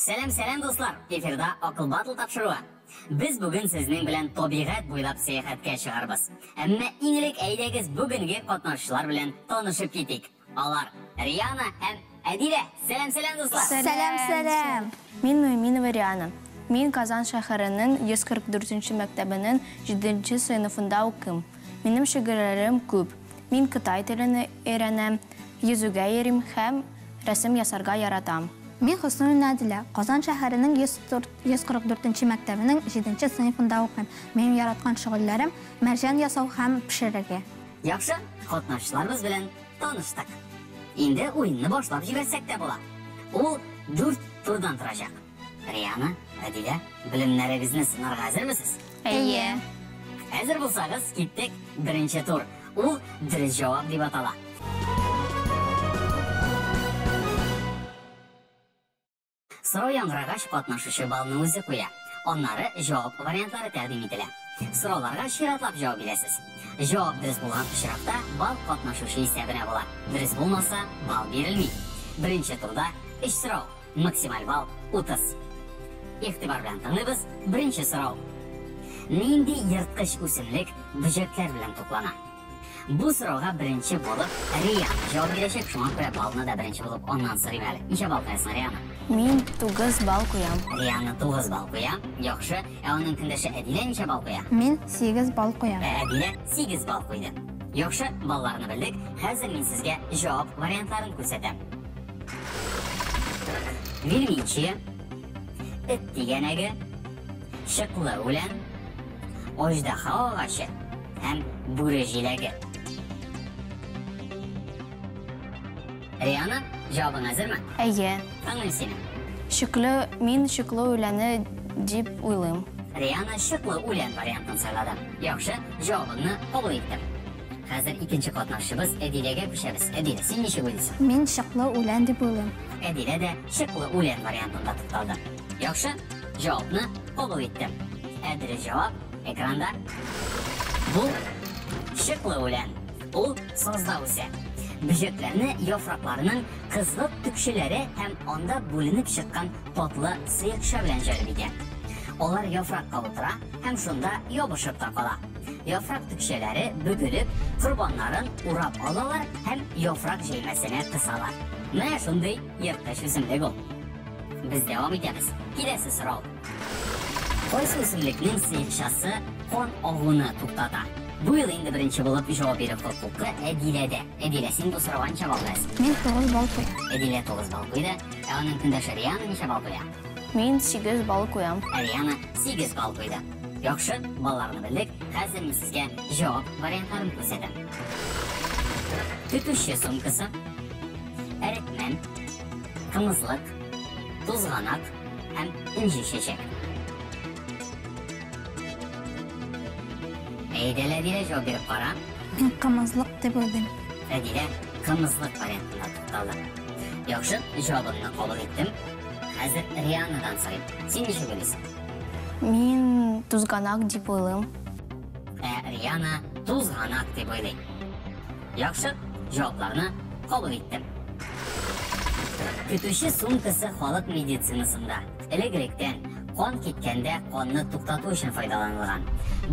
Selam dostlar. Efirde akıl batıl tapşırığı. Biz bugün sizning bilen tabiat boylab sayohatga chiqarmiz. Ammo inglik aydagiz bugungi qatnashchilar bilan tanishib ketik. Ular Riyana ham Adila. Selam dostlar. Selam. Мен Муйминова Риана. Мен Казан шәһәренең 144 мәктәбенең 7 сыйныфында укыйм. Минем шигырьләрем күп. Мин Кытай телен өйрәнәм, йөзүгә йөрим һәм рәсем ясарга яратам. Мен Хөснү Адила. Казан шәһәренең 144 мәктәбенең 7 сыйныфында укыйм. Минем яраткан шөгыльләрем мәрҗән ясау һәм пешерергә. Яхшы, qatnashchilarimiz bilan tanishdik. Endi o'yinni boshlab yuborsak da bo'lar. U 4 turdan turacak. Riyana, Adila, bilimlaringizni sinarga hazırmisiz? Әйе. Hazır bo'lsangiz, ketdik. Birinchi tur. U diriz javob deb ataladi. So'rov yangrag'ash qatnashuvchi balni o'zi qo'ya. Onlari javob variantlari taqdim etiladi. So'rovlarga shiratlab javob berasiz. Javob diriz bo'lgan ishtirokda bal qatnashuvchi hisoblanib bo'ladi. Diriz bo'lmasa, bal berilmaydi. Birinchi turda ishtirok maksimal bal 30. E'tibor bilan tinglaymiz. Birinchi so'rov. Nindi yirtqich o'simlik bujaklar bilan to'planadi? Bu so'rovga birinchi bo'lib Riyana javob berishga shunga ko'ra balni da birinchi bo'lib ondan so'rayman. Necha bal qo'yasan Riyana? Мен 9 бал куям. Riyana 9 bal qo'yam. Yaxshi. Uning kundoshi Adila necha bal qo'yam? Мен 8 bal qo'yam. Adila 8 bal qo'ydi. Yaxshi, ballarni bildik. Hozir men sizga javob variantlarini ko'rsataman. Vermichi, it deganagi, shiqli o'lan, ojdaho og'achi ham bo'ri jilagi. Riyana, javobing hazırmi? Әйе. Tinglayman seni. Мен шиклы үләне дип уйлыйм. Riyana shiqli o'lan variantini sayladi. Yaxshi, javobingni qabul etdim. Hozir ikkinchi qatnashchimiz Adilaga ko'chamiz. Adila, sen necha o'ylaysan? Мен shiqli o'lan deb o'ylayman. Adila da shiqli o'lan variantida to'xtaldi. Yaxshi, javobni qabul etdim. Adila javob ekranda. Bu shiqli o'lan. U sozda o'sadi. Bujaklarni yaproqlarining qizg'ib tukshilari ham onda bo'linib chiqqan tatli siyiqsha bilan jalb etgan. Ular yaproqqa o'tira ham shunda yopishib qoladi. Yaproq tukshalari bugilib, qurbonlarin urab olalar ham yaproq jaymasini qisalar. Mana shunday yirtqich o'simlik u. Biz davom etamiz. Kelasi so'rov. Qaysi o'simlikning siyiqshasi qon og'ini to'xtatadi? Bu yil endi birinchi bo'lib javob berib huquqi Adilada. Adila, sen bu so'rovni javob berasiz. Men 9 bal qo'yam. Adila 9 bal qo'ydi. Uning kundoshi Riyana necha bal qo'yadi? Мен 8 бал куям. Riyana 8 bal qo'ydi. Yaxshi, ballarni bildik. Hozir men sizga javob variantlarini ko'rsataman. Tutushi sumkasi, aritman, qimizliq, tuzg'anoq ham inji sheshak. Adila javob berib qara. Men qimizliq deb o'ylayman. Adila qimizliq variantida to'xtaldi. Yaxshi, javobimni qabul etdim. Hozir Riyanadan so'rayman. Sen necha o'ylaysan? Мен тузганак дип уйлыйм. Riyana tuzg'anoq deb o'ylaydi. Yaxshi, javoblarni qabul etdim. Tutushi sumkasi xalq meditsinasida elektrikdan qon ketganda qonni to'xtatish uchun foydalanilgan.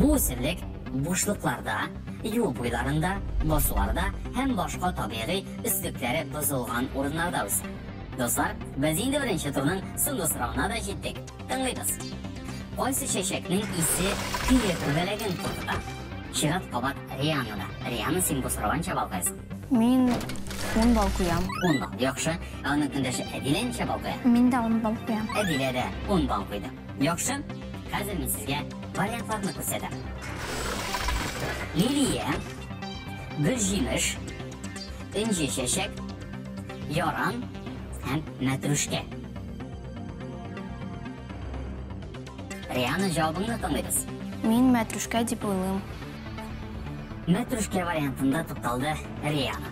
Bu o'simlik bo'shliqlarda, yo'l bo'ylarida, bosuvlarda ham boshqa tabiiy isliklari buzilgan o'rinlarda o'sadi. Do'stlar, biz endi birinchi turning so'nggi so'rovina da yetdik. Tinglaymiz. Qaysi sheshakning isi qiyiq velagin turtida? Shirat qabat Riyanada. Riyana, sen bu so'rovni javob bersin. Мен 10 бал куям. 10 bal. Yaxshi. Uning kundoshi Adila necha bal qo'yadi? Men de 10 bal qo'yam. Adila da 10 bal qo'ydi. Yaxshi. Hozir men sizga variantlarni ko'rsataman. Liliya, guljimiş, inji sheshak, yoran ham matrushka. Riyana, javobingni tinglaymiz. Мен матрушка дип уйлыйм. Matrushka variantida to'xtaldi Riyana.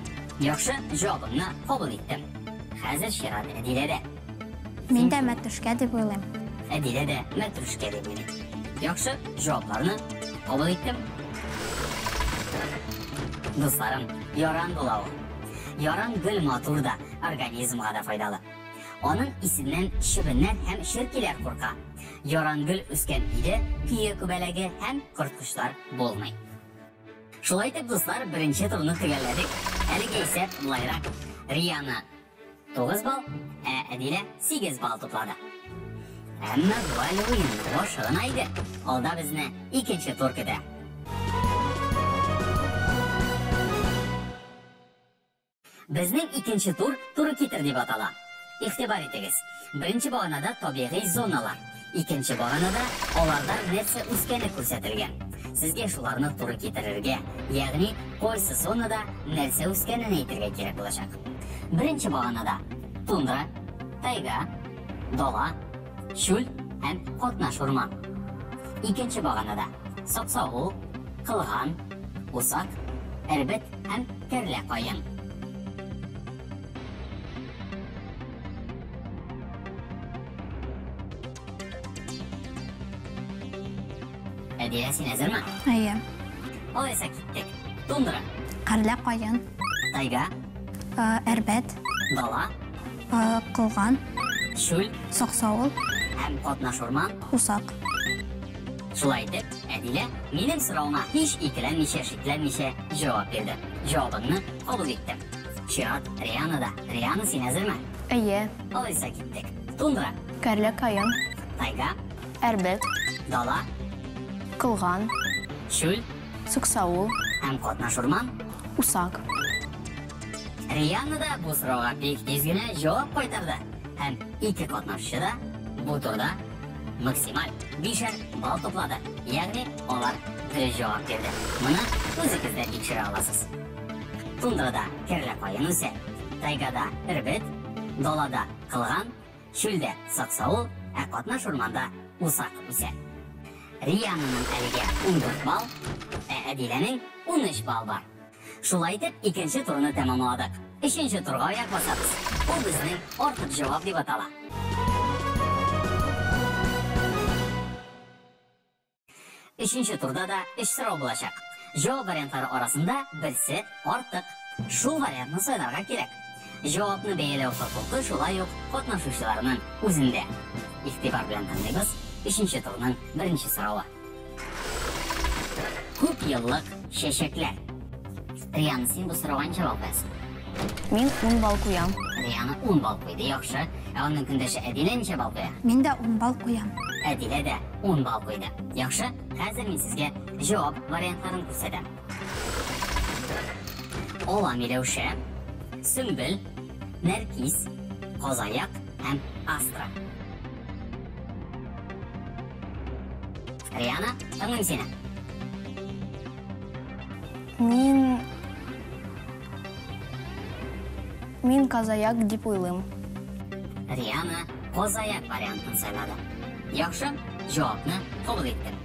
Yaxshi, javobimni qabul etdim. Hozir Shirat Adilada. Men de matrushka deb o'ylayman. Adilada matrushka deb o'ylaydi. Yaxshi, javoblarni qabul etdim. Do'stlarim, yoran bo'lavi. Yoran gul motorda organizmga da foydali. Onun isinden şibinler hem şirkiler korka. Yorangül üsken ide piye kübelegi hem kırtkuşlar bolmay. Şulaytıp dostlar birinci turunu tügelledik. Әліге ise bulayrak Riyana 9 bal, Әдиле 8 bal topladı. Әмі бұл ойын boşluğun aydı. O da bizne ikinci tur kede. Bizning ikinci turu ketir deb atala. İxtibar etiniz. Birinchi bağınada tabiiy zonalar. İkinci bağınada olarda nersa o'sgani ko'rsatilgan. Sizga shularni turi ketirirga, ya'ni qaysi zonada narsa o'sganini aytirga kerak bo'lacak. Birinchi bağınada tundra, tayga, dola, shul ham qatnash o'rmon. İkinci bağınada soqsovul, qilg'an, o'sak, irbit ham karla qo'yin. Әдиле, hazır mı? Әйе. Oysa gittik. Tundra, Qarla qo'yin, tayga, irbet, dala, qilg'an, shul soqsovul, hem qatnash o'rmon. usoq. Shulay deb, Әдиле mening so'rovimga hech ikkilanmay javob berdi. Javobimni qabul etdim. Shirat Riyanada. Riyana, sen hazırmı? Әйе. Oysa gittik. Tundra, Кәрле қайын, tayga, әрбет, dala, қылған, shul сұқсауыл, hem qatnash o'rmon. ұсақ. Riyana da bu so'rovga pek tezgina javob qaytardi. Hem ikki qatnashchi da bu turda maksimal 5 bal to'pladi. Ya'ni ular bir javob berdi. Buni o'zingizda tekshira olasiz. Tundrada karla qo'yin o'sa, taygada irbit, dolada qilg'an, shulda soqsovul, qatnash o'rmonda o'saq o'sa. Riyananing aliga 14 bal, Әдиләнең 13 bal var. Şulay deb ikinci turunu tamamladık. Üçüncü turga ayak basarız. O bizning ortiq javob deb atala. Üçüncü turda da 3 so'rov bo'lacak. Javob variantlari orasida birsi ortiq. Shu variantni so'ylarga kerak. Javobni belgilash huquqi shulay yo'q qatnashuvchilarning o'zida. İxtibor bilan tanlaymiz. 3-chi turning birinchi so'rovi. Ko'p yillik sheshaklar. Riyana, sen bu so'rovga javob bersin. Мен 10 бал қоям. Riyana 10 bal qo'ydi, yaxshi. Onun kundoshi Әдиле necha bal qo'yadi? Men de 10 bal qo'yam. Әдиле de 10 bal qo'ydi. Yaxshi. Hozir men sizga javob variantlarini ko'rsataman. Ola Milevşe, Sümbül, Nergis, Qozayak ham Astra. Riyana, tanlayman seni. Мен қазаяқ деп ойлаймын. Riyana Qozayak variantini sayladi. Yaxshi, javobni qabul etdim.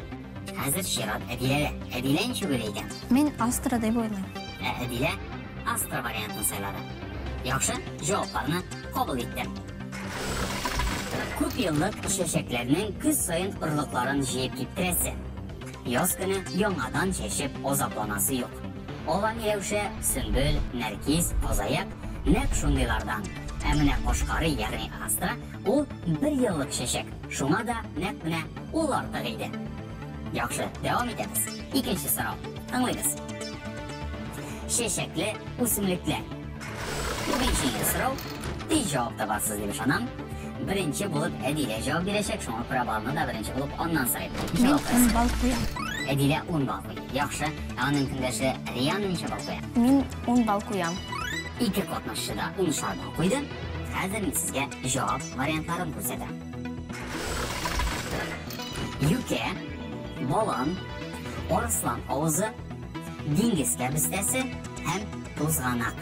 Hozir Shirat Әдиледе. Әдиле necha ekan? Men Astra deb o'ylayman. Әдиле Astra variantini sayladi. Yaxshi, javoblarni qabul etdim. Ko'p yillik sheshaklarning kuz sayin urliqlarini jiyib kettirasi. Yoz kuni yangadan cheshib ozoblanasi yo'q. Ola Milevşe, Sümbül, Nergis, Qozayak naq shundaylardan. Amina Qo'shqari, ya'ni Astra, u 1 yillik sheshak. Shunga da naq buna ular tig'iydi. Yaxshi, davom etamiz. Ikkinchi so'rov. Tinglaymiz. Sheshakli o'simliklar. Bu beshinchi so'rov. Tez javob topasiz deb ishonaman. Birinchi bo'lib Әдиле javob beracak, shunga ko'ra balni da birinchi bo'lib ondan so'raydi. Men 10 bal qo'yam. Әдиле 10 bal qo'ydi. Yaxshi, onun kundoshi Riyana necha bal qo'yadi? Мен 10 бал қоям. Ikki qatnashchi da 10 bal qo'ydi. Hozir men sizga javob variantlarini ko'rsataman. Yuka, Bolon, Orislan ovuzi, dengiz kabistasi ham to'zg'anoq.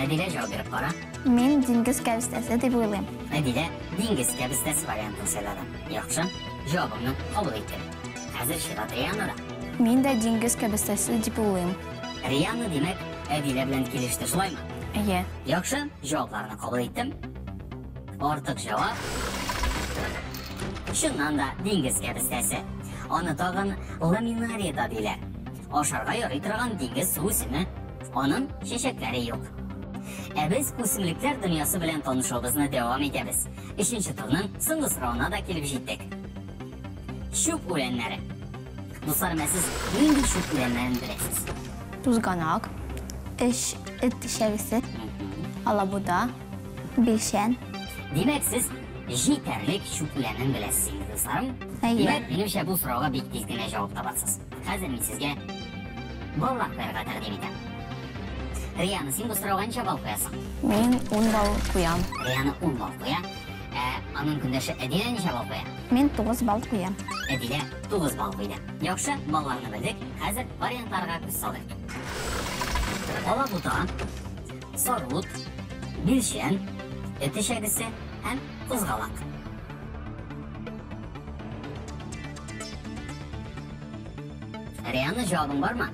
Әдиле javob berib qara. Men dengiz kabistasi deb o'ylayman. Әдиле dengiz kabistasi variantini sayladi. Yaxshi, javobimni qabul etdim. Hozir Shirat Riyanada. Мен де dengiz kabistasi деп ойлаймын. Riyana demak Әдиле bilan kelishdi, shulaymi? Әйе. Yaxshi, javoblarni qabul etdim. Ortiq javob. Shundan da dengiz kabistasi. Uni tag'in laminariya deyiladi. Osharga yo'riy turgan dengiz suv o'simi, onun sheshaklari yo'q. Biz o'simliklar dunyosi bilan tanishishimizni davom etamiz. 3-turning so'nggi so'rovina da kelib jetdik. Şup o'lanlari. Do'stlar, siz nega şup o'lanlarini bilasiz? Tuzganak, ish ittishavisi, alabuda, bilshan. Demak, siz yetarlik şup o'lanini bilasiz, do'stlarim. Demak, menimcha bu so'rovga bek tezgina javob topasiz. Hozir men sizga ballaqlarga taqdim etaman. Riyani, sen bu so'rovga necha ball qo'yasan? men 10 ball qo'yam. Riyani 10 ball qo'ya. Onun kundashi Adila necha ball qo'ya? Men 9 ball qo'yam. Adila 9 ball qo'ydi. Yaxshi, ballarni bildik. Hozir variantlarga ko'z solaylik. Alabuda, sarvut, bilshan, itishagisi ham qo'zg'aloq. Riyani, javobing bormi?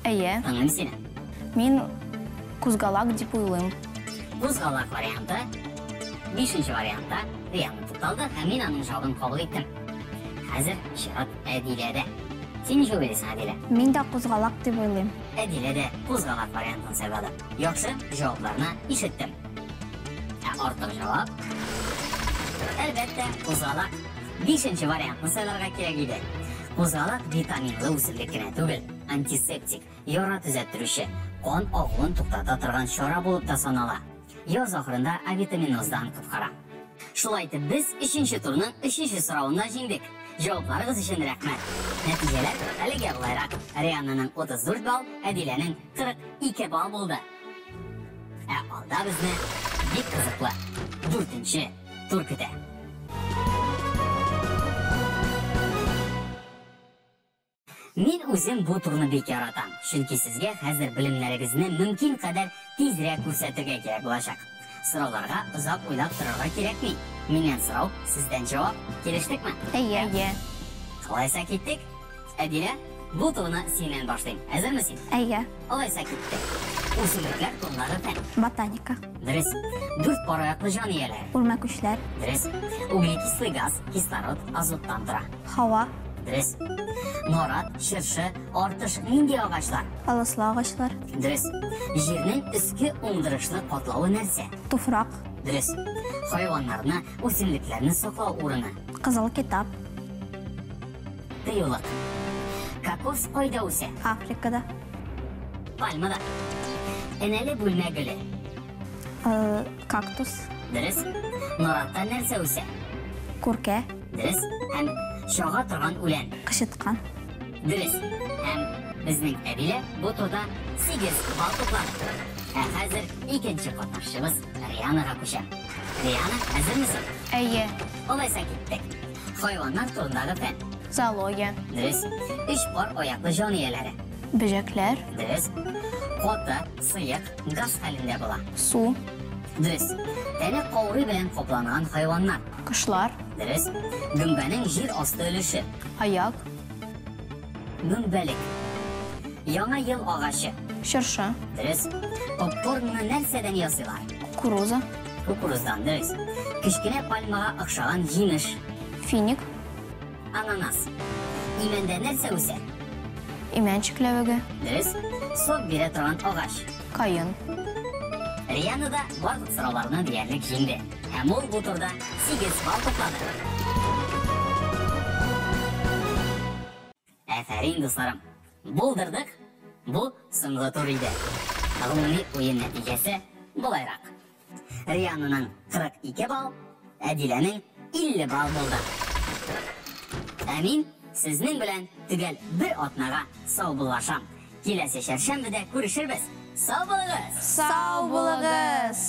Әйе, Tinglayman seni. men qo'zg'aloq deb o'ylayman. Qo'zg'aloq varianti 5-variantda Riyani to'xtaldi, men uning javobini qabul etdim. Hozir Shirat Adilada. Sen nega o'ylaysan, Adila? Men de qo'zg'aloq deb o'ylayman. Adilada qo'zg'aloq variantini sevadi. Yaxshi, javoblarni eshitdim. Ortiq javob. Albatta, qo'zg'aloq 5-variantni saylarga kerak edi. Qo'zg'aloq vitaminli o'simlikgina tug'il, antiseptik, yora tuzattiruvchi, qon oqimini to'xtata turgan chora bo'lib sanaladi. Yoz oxirida A vitaminozdan qutqaradi. Shulay etib, biz 3-turning 3-so'rovini yengdik. Javoblaringiz uchun rahmat. Natijalar haliga bulayroq. Riyanining 34 ball, Adilaning 42 ball bo'ldi. Alda bizni bek qiziqli 4-tur kutadi. Men o'zim bu turni bek yaratam, chunki sizga hozir bilimlaringizni mumkin qadar tezroq ko'rsatirga kerak bo'lacak. So'rovlarga uzoq o'ylab turarga kerakmi? Mendan so'rov, sizdan javob. Kelishdikmi? Әйе, Olaysa ketdik. Adila, bu turni sendan boshlayman. Hazırmısın? Әйе, Olaysa ketdik. O'simliklar turlari fan. botanika, Dürüst. 4 paroyoqli joniyalar. urma kuchlar, Dürüst. Ugлекислый gaz, kislorod, azotdan turadi. havo, Dürüst. Norat, shirshi, ortish, nega og'achlar. palosli og'ochlar, Dürüst. Yerning ustki o'ndirishli qotlovi narsa. tuproq, Dürüst. Hayvonlarni, o'simliklarni saqlov o'rni. qizil kitob, Tiyuliq. Kokos qo'yda o'sa. Afrikada, Palmada. Enali bo'lma guli. kaktus, Dürüst. Noratdan narsa o'sa. kurka, Dürüst. Ham sho'g'a turgan o'lan. qishitqon. Dürüst. Hem bizning Adila bu turda 8 ball to'pladi. Hozir ikkinchi qatnashchimiz Riyanaga ko'shadi. Riyana, hazırmısın? әйе, Olaysa ketdik. Hayvonlar turundagi fan. zoologiya, Dürüst. 3 par oyoqli joniyalar. böcekler, Dürüst. Qoti, siyiq, gaz halinde bo'ladi. su, Dürüst. Tani qovuri bilan qoplangan hayvonlar. qushlar, Dürüst. Gumbaning yer osti o'lishi. ayak, Gumbalik. Yangi yil og'ashi. shirshi, Dürüst. Popcornni narsadan yasalar. kukuruza, Kukuruzdan dürüst. Kichkina palmaga o'xshagan yemish. finik, Ananas. Imanda narsa o'sa. iman cheklavigi, Dürüst. So'p bera turgan og'ash. qayin. Riyanada bardıq so'rovlarni deyarli yengdi. Ham u bu turda 8 ball to'pladi. Aferin do'stlarim. Bo'ldirdik. Bu so'nggi tur edi. Umumiy o'yin natijasi bulayroq. Riyanining 42 ball, Adilaning 50 ball bo'ldi. Amin, sizning bilan tugal bir otnaga sog' bo'lasham. Kelasi sharshanbada ko'rishamiz. Sog' bo'linglar. Sağ olunuz.